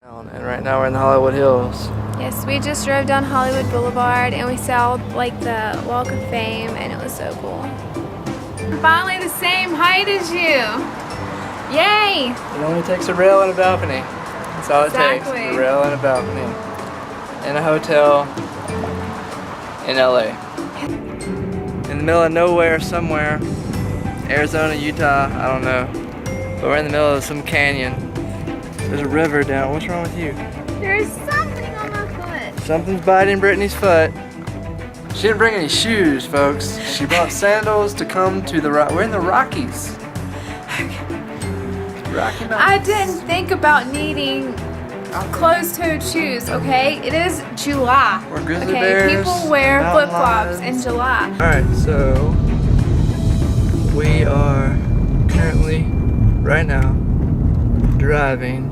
And right now we're in the Hollywood Hills. Yes, we just drove down Hollywood Boulevard and we saw like the Walk of Fame and it was so cool. I'm finally the same height as you. Yay! It only takes a rail and a balcony. That's all it takes. A rail and a balcony. In a hotel in LA. In the middle of nowhere somewhere. Arizona, Utah, I don't know. But we're in the middle of some canyon. There's a river down. What's wrong with you? There's something on my foot. Something's biting Brittany's foot. She didn't bring any shoes, folks. She brought sandals to come to the We're in the Rockies. Rocky Mountains. I didn't think about needing closed-toed shoes, okay? It is July. We're grizzly bears. People wear flip-flops in July. Alright, so we are currently, right now, driving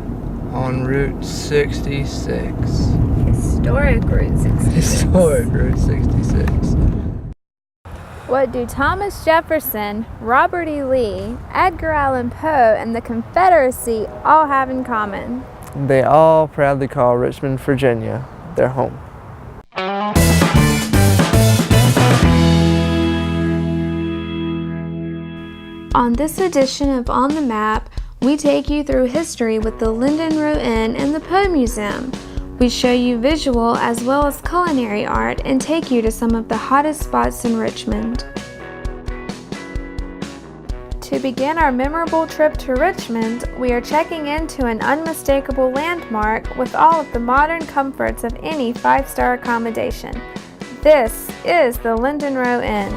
on Route 66. Historic Route 66. Historic Route 66. What do Thomas Jefferson, Robert E. Lee, Edgar Allan Poe, and the Confederacy all have in common? They all proudly call Richmond, Virginia, their home. On this edition of On the Map, we take you through history with the Linden Row Inn and the Poe Museum. We show you visual as well as culinary art and take you to some of the hottest spots in Richmond. To begin our memorable trip to Richmond, we are checking into an unmistakable landmark with all of the modern comforts of any five-star accommodation. This is the Linden Row Inn.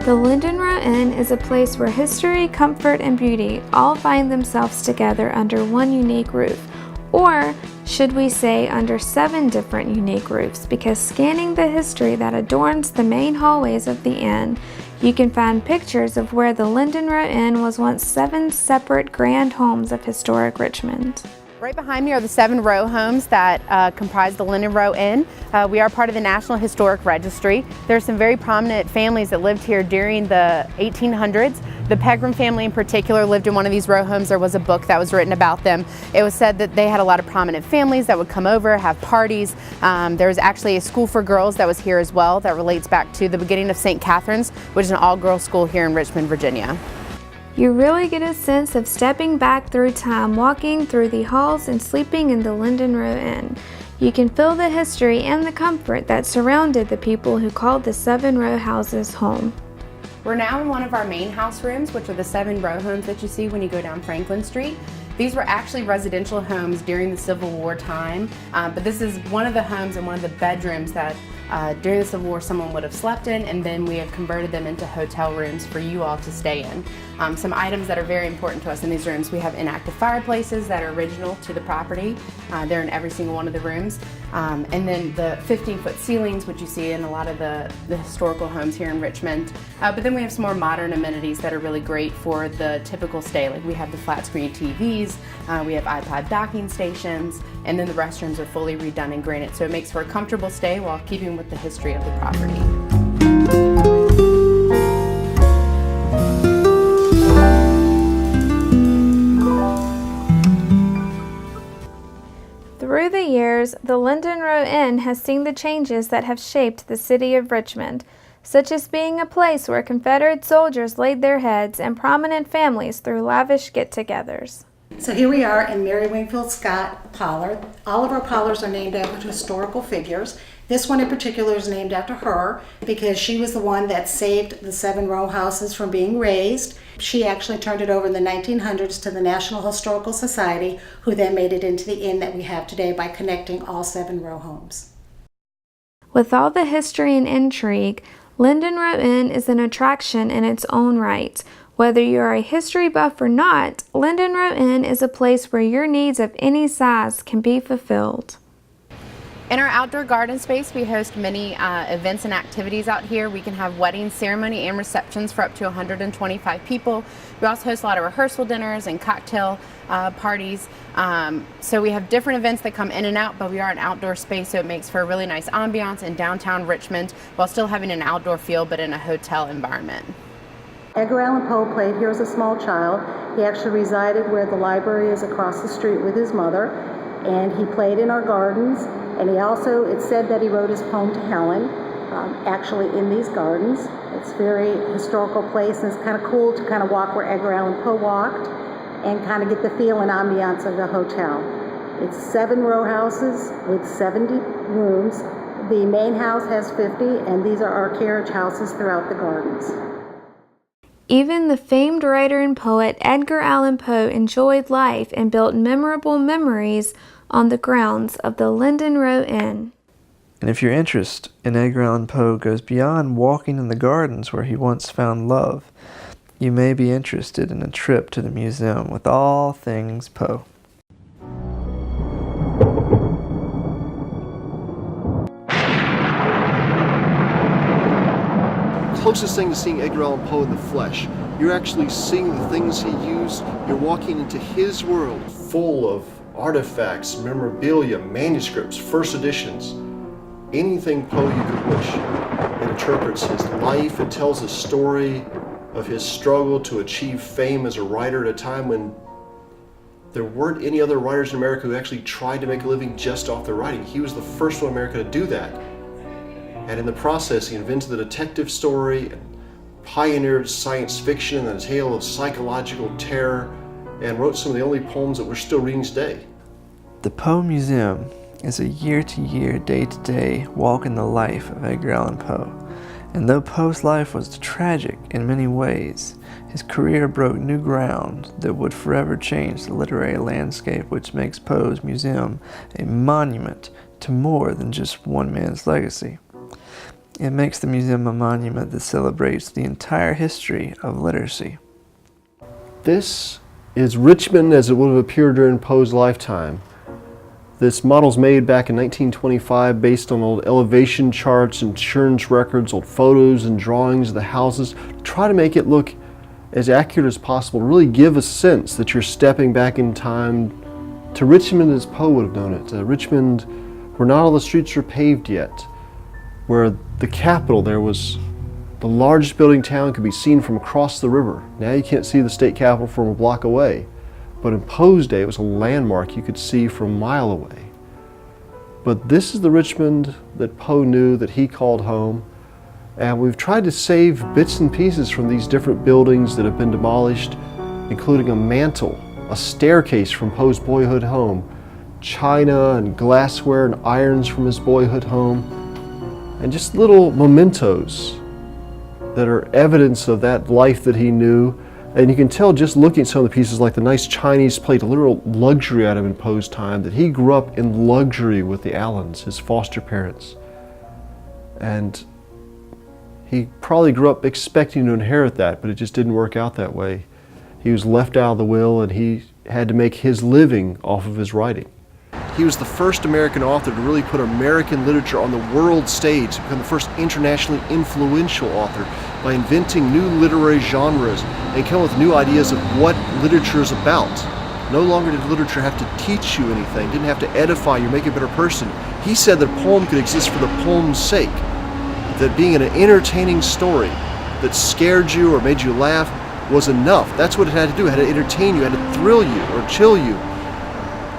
The Linden Row Inn is a place where history, comfort, and beauty all find themselves together under one unique roof. Or, should we say, under 7 different unique roofs, because scanning the history that adorns the main hallways of the inn, you can find pictures of where the Linden Row Inn was once 7 separate grand homes of historic Richmond. Right behind me are the 7 row homes that comprise the Linden Row Inn. We are part of the National Historic Registry. There are some very prominent families that lived here during the 1800s. The Pegram family in particular lived in one of these row homes. There was a book that was written about them. It was said that they had a lot of prominent families that would come over, have parties. There was actually a school for girls that was here as well that relates back to the beginning of St. Catherine's, which is an all-girls school here in Richmond, Virginia. You really get a sense of stepping back through time, walking through the halls and sleeping in the Linden Row Inn. You can feel the history and the comfort that surrounded the people who called the 7 row houses home. We're now in one of our main house rooms, which are the 7 row homes that you see when you go down Franklin Street. These were actually residential homes during the Civil War time, but this is one of the homes and one of the bedrooms that during the Civil War someone would have slept in, and then we have converted them into hotel rooms for you all to stay in. Some items that are very important to us in these rooms: we have inactive fireplaces that are original to the property. They're in every single one of the rooms. And then the 15-foot ceilings, which you see in a lot of the historical homes here in Richmond. But then we have some more modern amenities that are really great for the typical stay. Like we have the flat screen TVs, we have iPod docking stations, and then the restrooms are fully redone in granite. So it makes for a comfortable stay while keeping with the history of the property. Through the years, the Linden Row Inn has seen the changes that have shaped the city of Richmond, such as being a place where Confederate soldiers laid their heads and prominent families threw lavish get-togethers. So here we are in Mary Wingfield Scott Parlor. All of our parlors are named after historical figures. This one in particular is named after her because she was the one that saved the 7 row houses from being razed. She actually turned it over in the 1900s to the National Historical Society, who then made it into the inn that we have today by connecting all 7 row homes. With all the history and intrigue, Linden Row Inn is an attraction in its own right. Whether you're a history buff or not, Linden Row Inn is a place where your needs of any size can be fulfilled. In our outdoor garden space, we host many events and activities out here. We can have weddings, ceremony, and receptions for up to 125 people. We also host a lot of rehearsal dinners and cocktail parties. So we have different events that come in and out, but we are an outdoor space, so it makes for a really nice ambiance in downtown Richmond while still having an outdoor feel, but in a hotel environment. Edgar Allan Poe played here as a small child. He actually resided where the library is across the street with his mother, and he played in our gardens, and he also, it's said that he wrote his poem to Helen, actually in these gardens. It's a very historical place, and it's kind of cool to kind of walk where Edgar Allan Poe walked and kind of get the feel and ambiance of the hotel. It's 7 row houses with 70 rooms. The main house has 50, and these are our carriage houses throughout the gardens. Even the famed writer and poet Edgar Allan Poe enjoyed life and built memorable memories on the grounds of the Linden Row Inn. And if your interest in Edgar Allan Poe goes beyond walking in the gardens where he once found love, you may be interested in a trip to the museum with all things Poe. Closest thing to seeing Edgar Allan Poe in the flesh. You're actually seeing the things he used. You're walking into his world, full of artifacts, memorabilia, manuscripts, first editions, anything Poe you could wish. It interprets his life. It tells a story of his struggle to achieve fame as a writer at a time when there weren't any other writers in America who actually tried to make a living just off their writing. He was the first one in America to do that. And in the process, he invented the detective story and pioneered science fiction and a tale of psychological terror, and wrote some of the only poems that we're still reading today. The Poe Museum is a year-to-year, day-to-day walk in the life of Edgar Allan Poe. And though Poe's life was tragic in many ways, his career broke new ground that would forever change the literary landscape, which makes Poe's museum a monument to more than just one man's legacy. It makes the museum a monument that celebrates the entire history of literacy. This is Richmond as it would have appeared during Poe's lifetime. This model's made back in 1925 based on old elevation charts, insurance records, old photos and drawings of the houses, to try to make it look as accurate as possible, really give a sense that you're stepping back in time to Richmond as Poe would have known it. Richmond, where not all the streets were paved yet, where the capital, there was the largest building in town, could be seen from across the river. Now you can't see the state capitol from a block away, but in Poe's day it was a landmark you could see from a mile away. But this is the Richmond that Poe knew, that he called home, and we've tried to save bits and pieces from these different buildings that have been demolished, including a mantle, a staircase from Poe's boyhood home, china and glassware and irons from his boyhood home, and just little mementos that are evidence of that life that he knew. And you can tell just looking at some of the pieces, like the nice Chinese plate, a literal luxury item in Poe's time, that he grew up in luxury with the Allens, his foster parents. And he probably grew up expecting to inherit that, but it just didn't work out that way. He was left out of the will, and he had to make his living off of his writing. He was the first American author to really put American literature on the world stage, become the first internationally influential author by inventing new literary genres and come up with new ideas of what literature is about. No longer did literature have to teach you anything, didn't have to edify you, make you a better person. He said that a poem could exist for the poem's sake, that being an entertaining story that scared you or made you laugh was enough. That's what it had to do. It had to entertain you, it had to thrill you or chill you.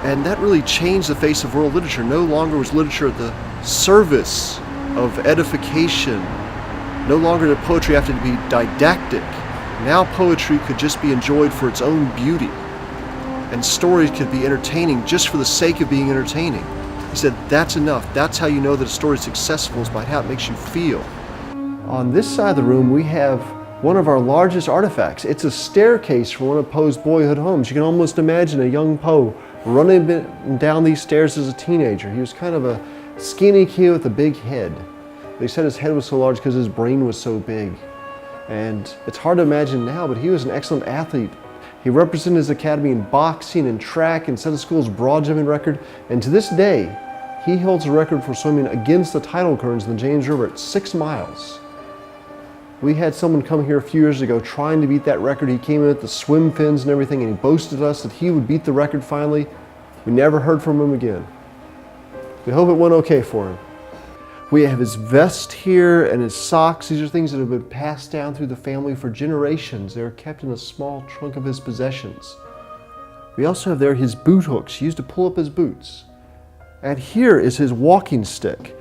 And that really changed the face of world literature. No longer was literature at the service of edification. No longer did poetry have to be didactic. Now poetry could just be enjoyed for its own beauty. And stories could be entertaining just for the sake of being entertaining. He said, that's enough. That's how you know that a story is successful, is by how it makes you feel. On this side of the room, we have one of our largest artifacts. It's a staircase from one of Poe's boyhood homes. You can almost imagine a young Poe running down these stairs as a teenager. He was kind of a skinny kid with a big head. They said his head was so large because his brain was so big. And it's hard to imagine now, but he was an excellent athlete. He represented his academy in boxing and track and set the school's broad jumping record. And to this day, he holds the record for swimming against the tidal currents in the James River at 6 miles. We had someone come here a few years ago trying to beat that record. He came in at the swim fins and everything, and he boasted us that he would beat the record finally. We never heard from him again. We hope it went okay for him. We have his vest here and his socks. These are things that have been passed down through the family for generations. They're kept in a small trunk of his possessions. We also have there his boot hooks used to pull up his boots. And here is his walking stick.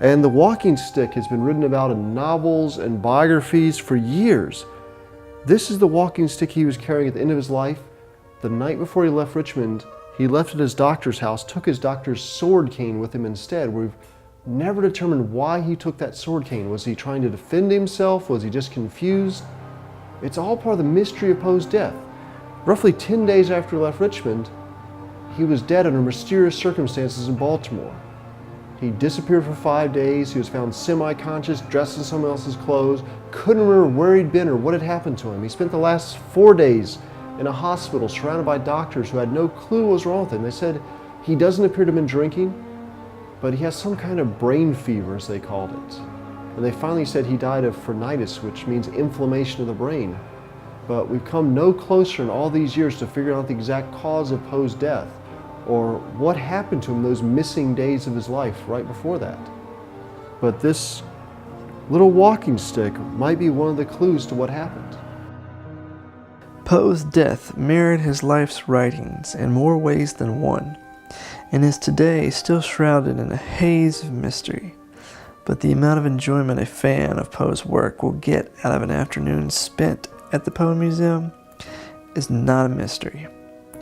And the walking stick has been written about in novels and biographies for years. This is the walking stick he was carrying at the end of his life. The night before he left Richmond, he left at his doctor's house, took his doctor's sword cane with him instead. We've never determined why he took that sword cane. Was he trying to defend himself? Was he just confused? It's all part of the mystery of Poe's death. Roughly 10 days after he left Richmond, he was dead under mysterious circumstances in Baltimore. He disappeared for 5 days. He was found semi-conscious, dressed in someone else's clothes, couldn't remember where he'd been or what had happened to him. He spent the last 4 days in a hospital surrounded by doctors who had no clue what was wrong with him. They said he doesn't appear to have been drinking, but he has some kind of brain fever, as they called it. And they finally said he died of phrenitis, which means inflammation of the brain. But we've come no closer in all these years to figuring out the exact cause of Poe's death, or what happened to him those missing days of his life right before that. But this little walking stick might be one of the clues to what happened. Poe's death mirrored his life's writings in more ways than one, and is today still shrouded in a haze of mystery. But the amount of enjoyment a fan of Poe's work will get out of an afternoon spent at the Poe Museum is not a mystery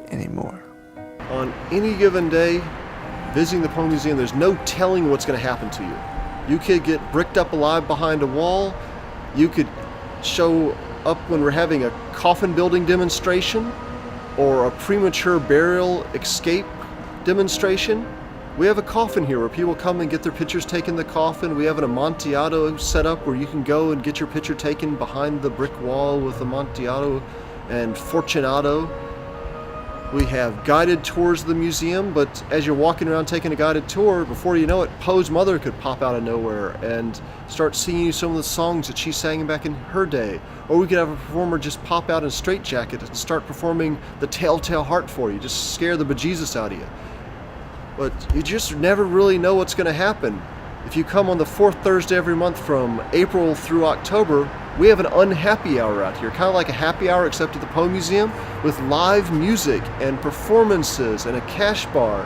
anymore. On any given day, visiting the Poe Museum, there's no telling what's going to happen to you. You could get bricked up alive behind a wall. You could show up when we're having a coffin building demonstration or a premature burial escape demonstration. We have a coffin here where people come and get their pictures taken in the coffin. We have an Amontillado set up where you can go and get your picture taken behind the brick wall with Amontillado and Fortunato. We have guided tours of the museum, but as you're walking around taking a guided tour, before you know it, Poe's mother could pop out of nowhere and start singing you some of the songs that she sang back in her day. Or we could have a performer just pop out in a straitjacket and start performing the Telltale Heart for you, just scare the bejesus out of you. But you just never really know what's going to happen. If you come on the fourth Thursday every month from April through October, we have an unhappy hour out here, kind of like a happy hour except at the Poe Museum, with live music and performances and a cash bar.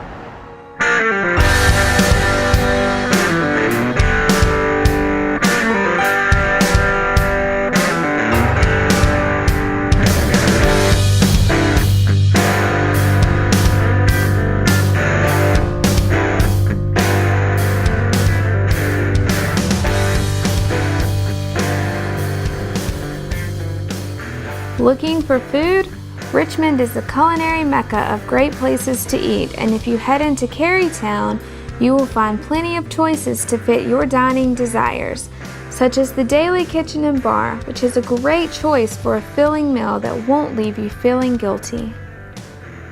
Looking for food? Richmond is the culinary mecca of great places to eat, and if you head into Carytown, you will find plenty of choices to fit your dining desires, such as the Daily Kitchen and Bar, which is a great choice for a filling meal that won't leave you feeling guilty.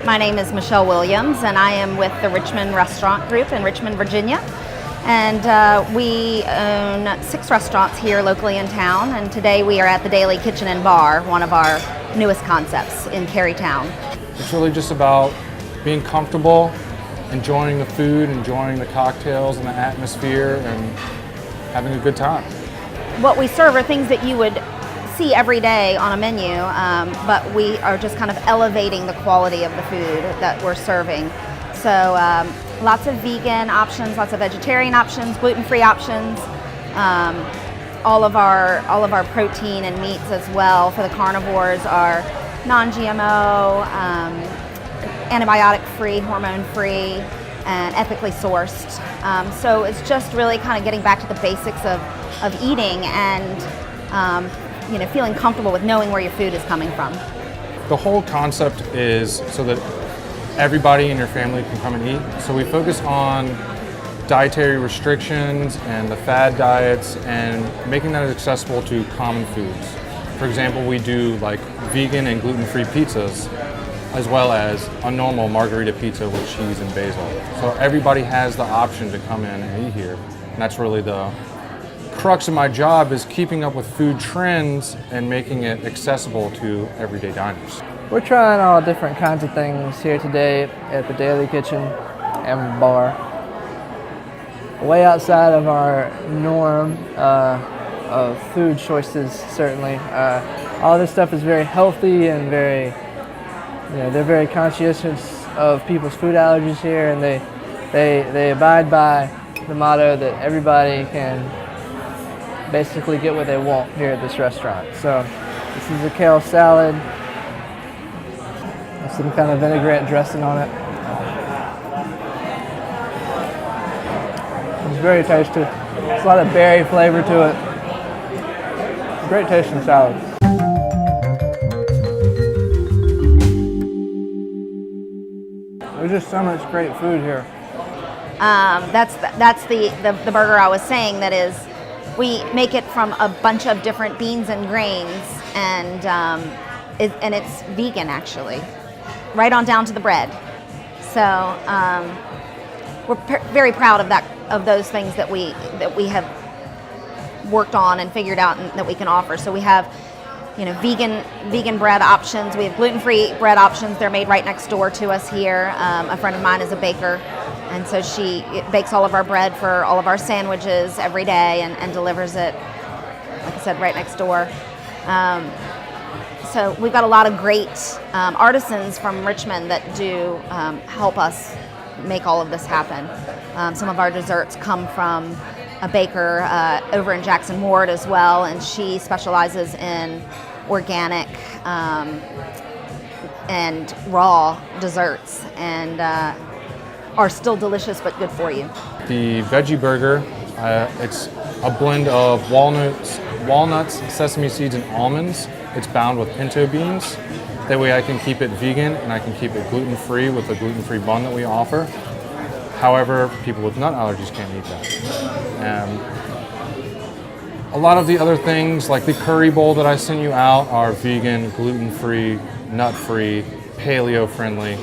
My name is Michelle Williams, and I am with the Richmond Restaurant Group in Richmond, Virginia. And we own 6 restaurants here locally in town, and today we are at the Daily Kitchen and Bar, one of our newest concepts in Carytown. It's really just about being comfortable, enjoying the food, enjoying the cocktails and the atmosphere, and having a good time. What we serve are things that you would see every day on a menu, but we are just kind of elevating the quality of the food that we're serving. So lots of vegan options, lots of vegetarian options, gluten-free options, all of our protein and meats as well for the carnivores are non-GMO, antibiotic-free, hormone-free, and ethically sourced. So it's just really kind of getting back to the basics of eating and feeling comfortable with knowing where your food is coming from. The whole concept is so that everybody in your family can come and eat. So we focus on dietary restrictions and the fad diets and making that accessible to common foods. For example, we do like vegan and gluten-free pizzas, as well as a normal margarita pizza with cheese and basil. So everybody has the option to come in and eat here. And that's really the crux of my job, is keeping up with food trends and making it accessible to everyday diners. We're trying all different kinds of things here today at the Daily Kitchen and Bar. way outside of our norm of food choices, certainly. All this stuff is very healthy and very, they're very conscientious of people's food allergies here, and they abide by the motto that everybody can basically get what they want here at this restaurant. So this is a kale salad with some kind of vinaigrette dressing on it. It's very tasty. There's a lot of berry flavor to it. Great tasting salad. There's just so much great food here. That's the burger I was saying. That is, we make it from a bunch of different beans and grains, and it's vegan actually, right on down to the bread. So we're very proud of those things that we have worked on and figured out and that we can offer. So we have, vegan bread options. We have gluten-free bread options. They're made right next door to us here. A friend of mine is a baker, and so she bakes all of our bread for all of our sandwiches every day and delivers it, like I said, right next door. So we've got a lot of great artisans from Richmond that do help us make all of this happen. Some of our desserts come from a baker over in Jackson Ward as well, and she specializes in organic and raw desserts, and are still delicious but good for you. The veggie burger, it's a blend of walnuts, sesame seeds, and almonds. It's bound with pinto beans. That way I can keep it vegan and I can keep it gluten-free with the gluten-free bun that we offer. However, people with nut allergies can't eat that. A lot of the other things, like the curry bowl that I sent you out, are vegan, gluten-free, nut-free, paleo-friendly,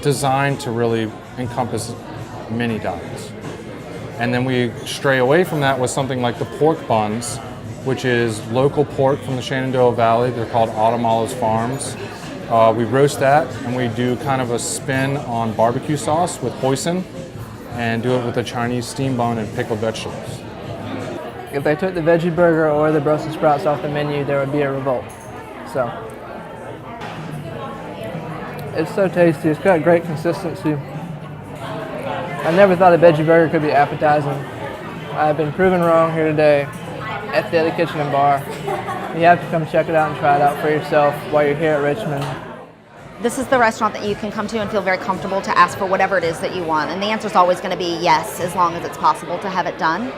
designed to really encompass many diets. And then we stray away from that with something like the pork buns, which is local pork from the Shenandoah Valley. They're called Autumn Olives Farms. We roast that, and we do kind of a spin on barbecue sauce with hoisin, and do it with a Chinese steam bun and pickled vegetables. If they took the veggie burger or the Brussels sprouts off the menu, there would be a revolt. So it's so tasty. It's got great consistency. I never thought a veggie burger could be appetizing. I've been proven wrong here today at Daily Kitchen and Bar. You have to come check it out and try it out for yourself while you're here at Richmond. This is the restaurant that you can come to and feel very comfortable to ask for whatever it is that you want. And the answer is always going to be yes, as long as it's possible to have it done.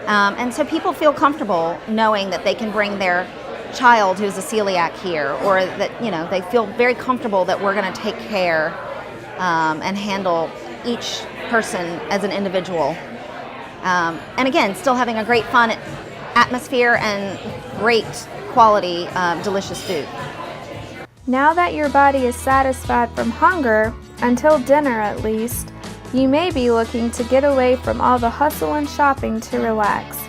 And so people feel comfortable knowing that they can bring their child who's a celiac here, or that, they feel very comfortable that we're going to take care and handle each person as an individual. And again, still having a great fun atmosphere and great quality, delicious food. Now that your body is satisfied from hunger, until dinner at least, you may be looking to get away from all the hustle and shopping to relax.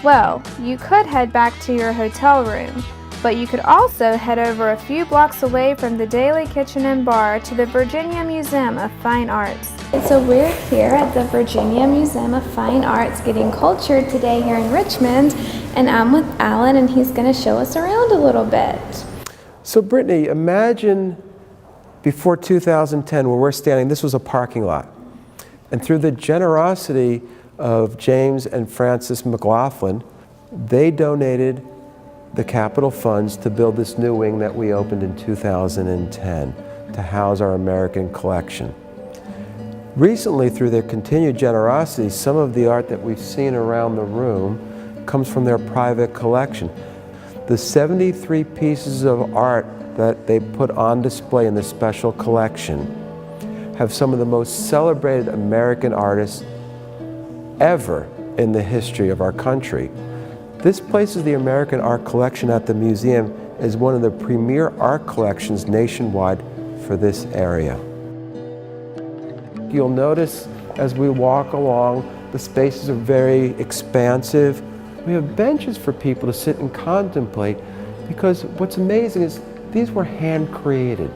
Well, you could head back to your hotel room, but you could also head over a few blocks away from the Daily Kitchen and Bar to the Virginia Museum of Fine Arts. So we're here at the Virginia Museum of Fine Arts getting cultured today here in Richmond, and I'm with Alan, and he's going to show us around a little bit. So Brittany, imagine before 2010 where we're standing, this was a parking lot. And through the generosity of James and Frances McLaughlin, they donated the capital funds to build this new wing that we opened in 2010 to house our American collection. Recently, through their continued generosity, some of the art that we've seen around the room comes from their private collection. The 73 pieces of art that they put on display in this special collection have some of the most celebrated American artists ever in the history of our country. This places the American art collection at the museum as one of the premier art collections nationwide for this area. You'll notice as we walk along, the spaces are very expansive. We have benches for people to sit and contemplate, because what's amazing is these were hand created.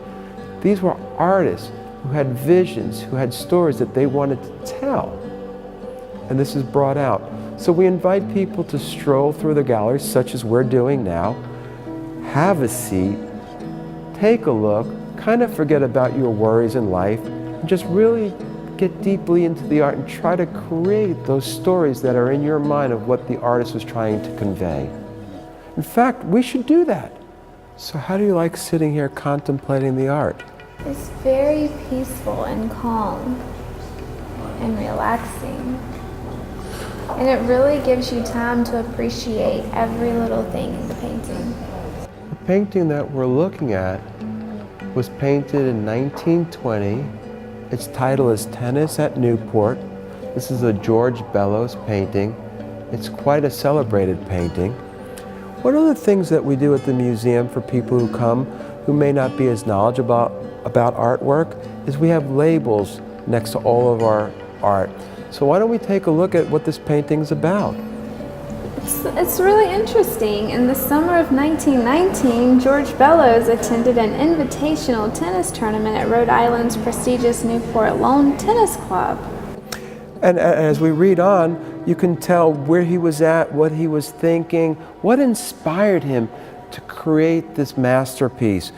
These were artists who had visions, who had stories that they wanted to tell. and this is brought out. So we invite people to stroll through the galleries, such as we're doing now, have a seat, take a look, kind of forget about your worries in life, and just really get deeply into the art and try to create those stories that are in your mind of what the artist was trying to convey. In fact, we should do that. So how do you like sitting here contemplating the art? It's very peaceful and calm and relaxing. And it really gives you time to appreciate every little thing in the painting. The painting that we're looking at was painted in 1920. Its title is Tennis at Newport. This is a George Bellows painting. It's quite a celebrated painting. One of the things that we do at the museum for people who come who may not be as knowledgeable about artwork is we have labels next to all of our art. So why don't we take a look at what this painting's about? It's really interesting. In the summer of 1919, George Bellows attended an invitational tennis tournament at Rhode Island's prestigious Newport Lawn Tennis Club. And as we read on, you can tell where he was at, what he was thinking, what inspired him to create this masterpiece.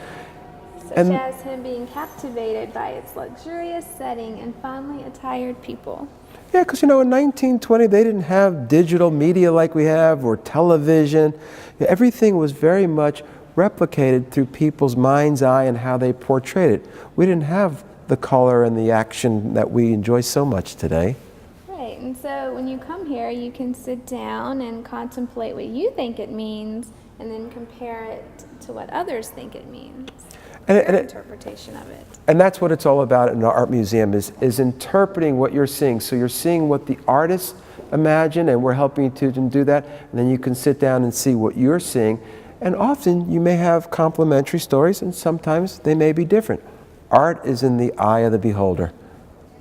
Such as him being captivated by its luxurious setting and finely attired people. Yeah, because in 1920 they didn't have digital media like we have, or television. Everything was very much replicated through people's mind's eye and how they portrayed it. We didn't have the color and the action that we enjoy so much today. Right, and so when you come here, you can sit down and contemplate what you think it means, and then compare it to what others think it means. Your interpretation of it. And that's what it's all about in an art museum, is interpreting what you're seeing. So you're seeing what the artists imagine, and we're helping you to do that. And then you can sit down and see what you're seeing. And often you may have complementary stories, and sometimes they may be different. Art is in the eye of the beholder.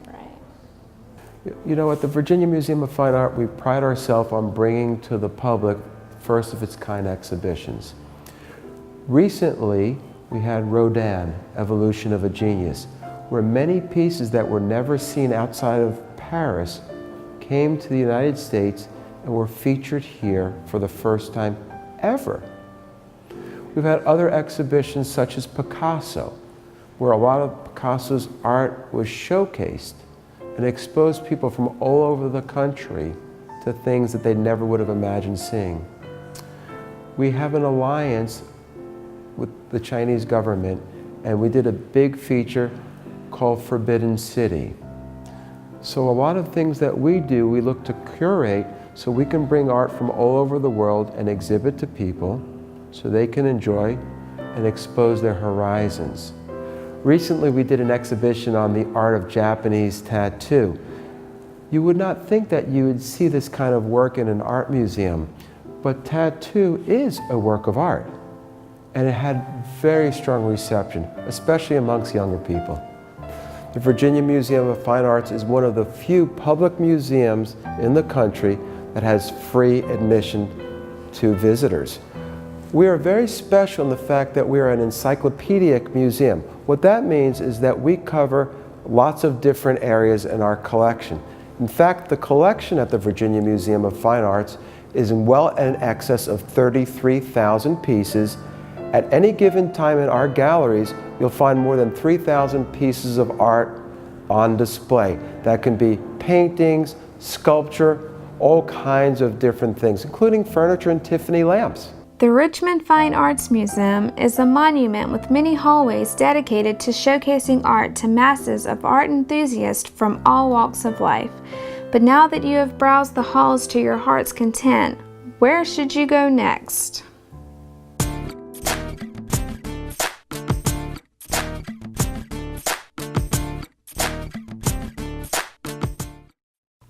Right. You know, at the Virginia Museum of Fine Art, we pride ourselves on bringing to the public first of its kind exhibitions. Recently, we had Rodin, Evolution of a Genius, where many pieces that were never seen outside of Paris came to the United States and were featured here for the first time ever. We've had other exhibitions such as Picasso, where a lot of Picasso's art was showcased and exposed people from all over the country to things that they never would have imagined seeing. We have an alliance with the Chinese government, and we did a big feature called Forbidden City. So a lot of things that we do, we look to curate so we can bring art from all over the world and exhibit to people so they can enjoy and expose their horizons. Recently we did an exhibition on the art of Japanese tattoo. You would not think that you would see this kind of work in an art museum, but tattoo is a work of art. And it had very strong reception, especially amongst younger people. The Virginia Museum of Fine Arts is one of the few public museums in the country that has free admission to visitors. We are very special in the fact that we are an encyclopedic museum. What that means is that we cover lots of different areas in our collection. In fact, the collection at the Virginia Museum of Fine Arts is well in excess of 33,000 pieces. At any given time in our galleries, you'll find more than 3,000 pieces of art on display. That can be paintings, sculpture, all kinds of different things, including furniture and Tiffany lamps. The Richmond Fine Arts Museum is a monument with many hallways dedicated to showcasing art to masses of art enthusiasts from all walks of life. But now that you have browsed the halls to your heart's content, where should you go next?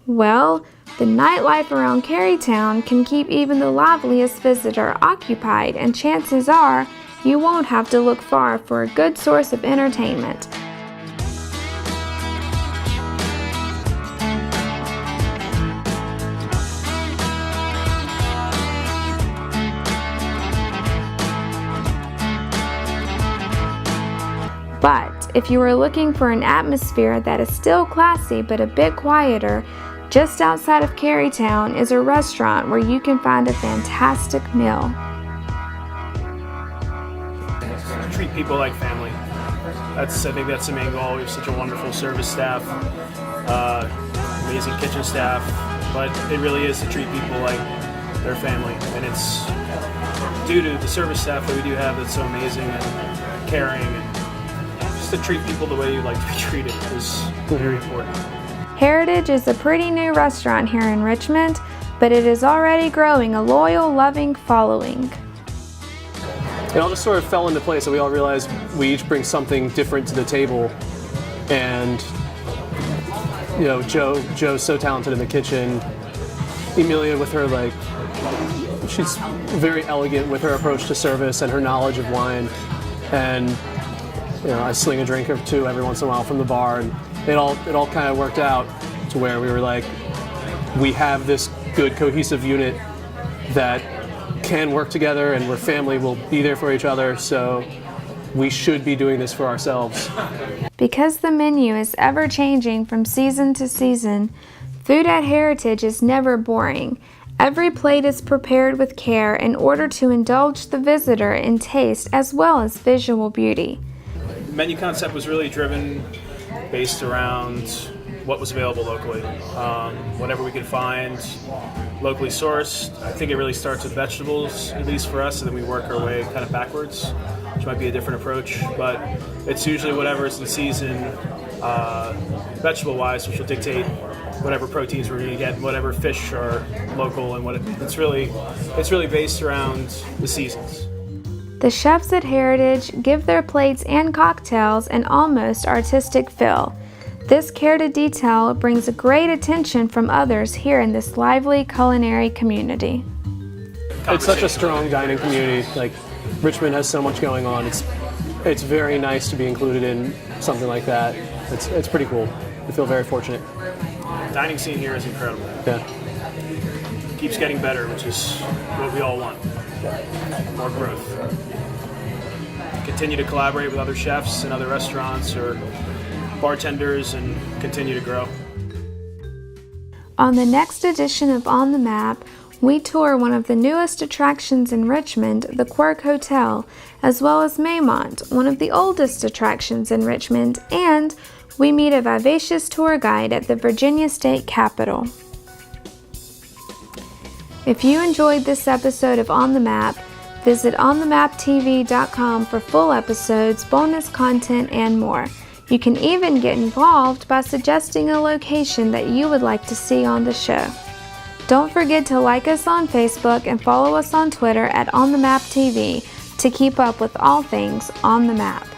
Well, the nightlife around Carytown can keep even the liveliest visitor occupied, and chances are you won't have to look far for a good source of entertainment. But if you are looking for an atmosphere that is still classy but a bit quieter, Just outside of Carytown is a restaurant where you can find a fantastic meal. Treat people like family. I think that's the main goal. We have such a wonderful service staff, amazing kitchen staff, but it really is to treat people like their family. And it's due to the service staff that we do have that's so amazing and caring, and just to treat people the way you like to be treated is very important. Heritage is a pretty new restaurant here in Richmond, but it is already growing a loyal, loving following. It all just sort of fell into place, and we all realized we each bring something different to the table. And you know, Joe's so talented in the kitchen. Emilia with her, like, she's very elegant with her approach to service and her knowledge of wine. And you know, I sling a drink or two every once in a while from the bar, and it all kind of worked out to where we were like, we have this good cohesive unit that can work together, and we're family, we'll be there for each other, so we should be doing this for ourselves. Because the menu is ever changing from season to season, food at Heritage is never boring. Every plate is prepared with care in order to indulge the visitor in taste as well as visual beauty. The menu concept was really driven based around what was available locally. Whatever we could find locally sourced. I think it really starts with vegetables, at least for us, and then we work our way kind of backwards, which might be a different approach, but it's usually whatever's in season vegetable-wise, which will dictate whatever proteins we're going to get, whatever fish are local, and it's really based around the seasons. The chefs at Heritage give their plates and cocktails an almost artistic feel. This care to detail brings a great attention from others here in this lively culinary community. It's such a strong dining community. Like, Richmond has so much going on. It's very nice to be included in something like that. It's pretty cool. I feel very fortunate. Dining scene here is incredible. Yeah. Keeps getting better, which is what we all want. More growth. Continue to collaborate with other chefs and other restaurants or bartenders and continue to grow. On the next edition of On the Map, we tour one of the newest attractions in Richmond, the Quirk Hotel, as well as Maymont, one of the oldest attractions in Richmond, and we meet a vivacious tour guide at the Virginia State Capitol. If you enjoyed this episode of On the Map, visit onthemaptv.com for full episodes, bonus content, and more. You can even get involved by suggesting a location that you would like to see on the show. Don't forget to like us on Facebook and follow us on Twitter at OnTheMapTV to keep up with all things On the Map.